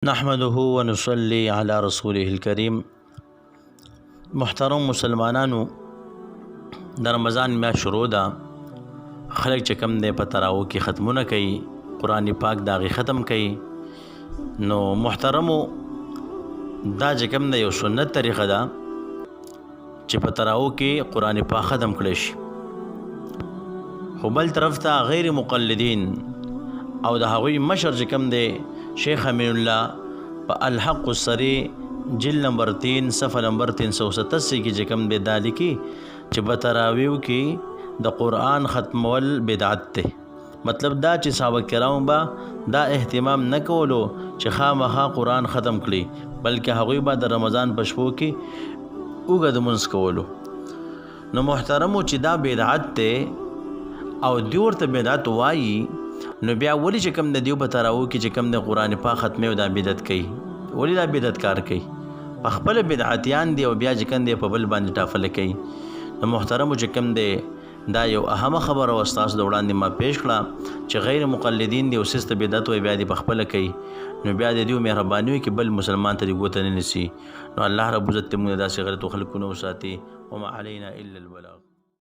نحمده ونصلي على رسوله الكريم. محترم مسلمانانو، د رمضان میاشت شروع ده. خلک چې کم دی په تراوو کې ختمونه کوي، قرآن پاک داغي ختم کوي. نو محترمو، دا چې کم دی یو سنت طریقه ده چې په تراوو کې قرآن پاک ختم کړی شي. خو بل طرف ته غیر مقلدین او د هغوی مشر چې کم دی شیخ امین الله په الحق السری جلد نمبر 3 صفحه نمبر 387 کې چې کم دی دا لیکي چې په تراویو کې د قرآن ختمول بدعت دی. مطلب دا چې صحابه کرام به دا اهتمام نه کولو چې خامخا قرآن ختم کړي، بلکې هغوی به د رمضان په شپو کې اوږد لمونځ کولو. نو محترمو، چې دا بدعت دی او دوی ورته بدعت وایي، نو بیا ولی چې کم د دیو په تراوو کې چې کم د قرآن پاک ختمي او دا بدعت کوي؟ ولی دا بدعت کار کوي؟ په خپل بدعتیان دی او بیا چې کم دی په بل باندې ټافله کوي. نو محترمو، چې کم دی دا یو اهمه خبره او ستاسو د وړاندې ما پیش کړه چې غیر مقلدین دی او سیست بدعت وي بیا دی په خپل کوي، نو بیا د دیو مهرباني وي کې بل مسلمان ته دی ګوته نه نیسي. نو الله رب عزت موږ داسې غلطو خلکو نه وساتي. وما علینا الا البلاغ.